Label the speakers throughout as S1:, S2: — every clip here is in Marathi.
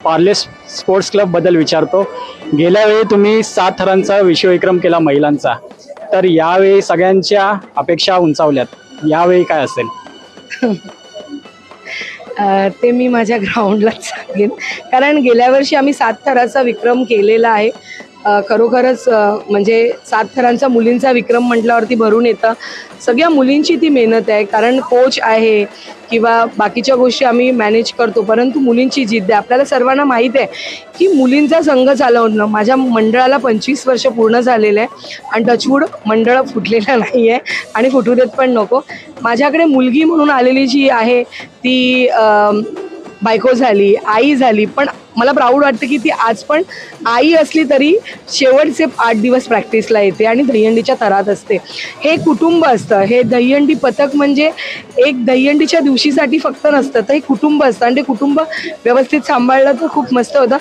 S1: पार्ले स्पोर्ट्स क्लब बद्दल विचारतो। गेल्या वेळी तुम्ही 7 थरांचा विश्वविक्रम केला महिलांचा, तर यावेळी सगळ्यांच्या अपेक्षा उंचावल्यात, यावेळी काय असेल?
S2: ते मी माझ्या ग्राउंडलाच सांगेन, कारण गेल्या वर्षी आम्ही 7 थराचा विक्रम केलेला आहे। खरोखरच म्हणजे 7 थरांचा मुलींचा विक्रम म्हटल्यावरती भरून येतं। सगळ्या मुलींची ती मेहनत आहे, कारण कोच आहे किंवा बाकीच्या गोष्टी आम्ही मॅनेज करतो, परंतु मुलींची जिद्द आहे। आपल्याला सर्वांना माहीत आहे की मुलींचा संघ चालवणं, माझ्या मंडळाला 25 वर्ष पूर्ण झालेलं आहे आणि टचवूड मंडळ फुटलेलं नाही आहे आणि फुटू देत पण नको। माझ्याकडे मुलगी म्हणून आलेली जी आहे ती बायको झाली, आई झाली, पण मला प्राऊड वाटतं की ती आज पण आई असली तरी शेवटचे 8 दिवस प्रॅक्टिसला येते आणि दहीहंडीच्या थरात असते। हे कुटुंब असतं, हे दहीहंडी पथक म्हणजे एक दहीहंडीच्या दिवशीसाठी फक्त नसतं, तर हे कुटुंब असतं आणि ते कुटुंब व्यवस्थित सांभाळलं तर खूप मस्त होतं।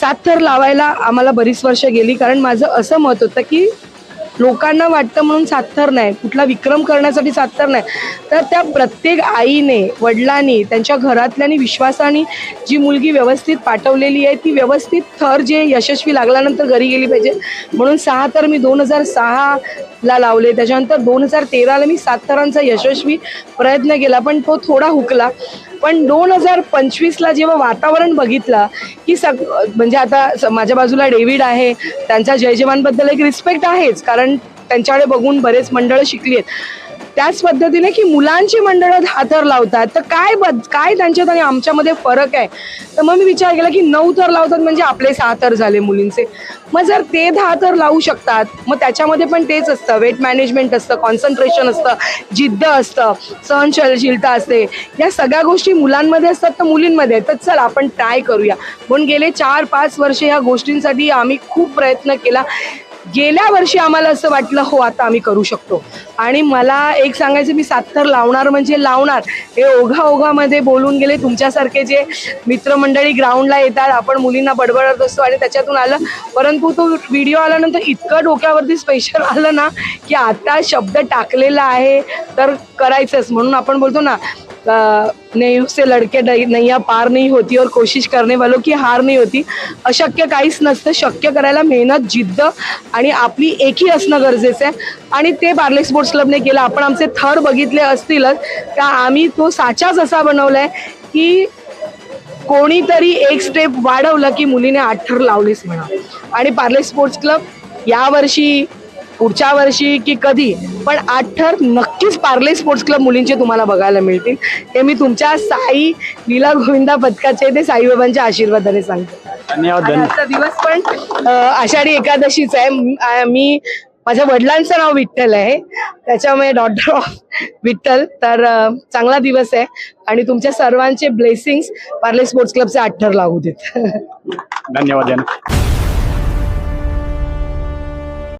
S2: 7 थर लावायला आम्हाला बरीच वर्ष गेली, कारण माझं असं मत होतं की लोकांना वाटतं म्हणून 7 थर नाही, कुठला विक्रम करण्यासाठी 7 थर नाही, तर त्या प्रत्येक आईने, वडिलांनी, त्यांच्या घरातल्यानी विश्वासाने जी मुलगी व्यवस्थित पाठवलेली आहे ती व्यवस्थित थर जे यशस्वी लागल्यानंतर घरी गेली पाहिजे। म्हणून 6 थर मी 2006ला लावले, त्याच्यानंतर 2013ला मी 7 थरांचा यशस्वी प्रयत्न केला, पण तो थोडा हुकला। पण 2025ला जेव्हा वातावरण बघितलं की म्हणजे आता माझ्या बाजूला डेव्हिड आहे, त्यांचा जय जवानबद्दल एक रिस्पेक्ट आहेच, कारण त्यांच्याकडे बघून बरेच मंडळं शिकली आहेत। त्याच पद्धतीने की मुलांची मंडळं 10 थर लावतात, तर काय त्यांच्यात आणि आमच्यामध्ये फरक आहे? तर मग मी विचार केला की 9 थर लावतात म्हणजे आपले 6 थर झाले मुलींचे। मग जर ते 10 थर लावू शकतात, मग त्याच्यामध्ये पण तेच असतं, वेट मॅनेजमेंट असतं, कॉन्सन्ट्रेशन असतं, जिद्द असतं, सहनशीलता असते, या सगळ्या गोष्टी मुलांमध्ये असतात तर मुलींमध्ये, तर चल आपण ट्राय करूया। म्हणून गेले 4-5 वर्ष ह्या गोष्टींसाठी आम्ही खूप प्रयत्न केला। गेल्या वर्षी आम्हाला असं वाटलं हो आता आम्ही करू शकतो, आणि मला एक सांगायचं, मी 7 थर लावणार म्हणजे लावणार, हे ओघामध्ये बोलून गेले। तुमच्यासारखे जे मित्रमंडळी ग्राउंडला येतात, आपण मुलींना बडबडत असतो आणि त्याच्यातून आलं, परंतु तो व्हिडिओ आल्यानंतर इतकं डोक्यावरती स्पेशल आलं ना की आता शब्द टाकलेला आहे तर करायचंच। म्हणून आपण बोलतो ना, नहीं से लड़के नैया पार नहीं होती और कोशिश करने वालों की हार नहीं होती। अशक्य काहीच नसतं, शक्य करायला मेहनत, जिद्द आणि आपली एकी असणं गरजेचं आहे, आणि ते पार्ले स्पोर्ट्स क्लबने केलं। आपण आमचे थर बघितले असतीलच, का आम्ही तो साचाच असा बनवलाय की कोणीतरी एक स्टेप वाढवलं की मुलीने 8 थर लावलीच म्हणा। आणि पार्ले स्पोर्ट्स क्लब यावर्षी, पुढच्या वर्षी की कधी, पण 8 थर नक्कीच पार्ले स्पोर्ट्स क्लब मुलींचे तुम्हाला बघायला मिळतील। हे मी तुमच्या साई लीला गोविंदा पथकाचे ते साईबाबांच्या आशीर्वादाने सांगते।
S1: धन्यवाद।
S2: आजचा दिवस पण आषाढी एकादशीचा आहे। मी, माझ्या वडिलांचं नाव विठ्ठल आहे, त्याच्यामुळे डॉटर ऑफ विठ्ठल, तर चांगला दिवस आहे आणि तुमच्या सर्वांचे ब्लेसिंग्स पार्ले स्पोर्ट्स क्लबचे 8 थर लागू देत।
S1: धन्यवाद।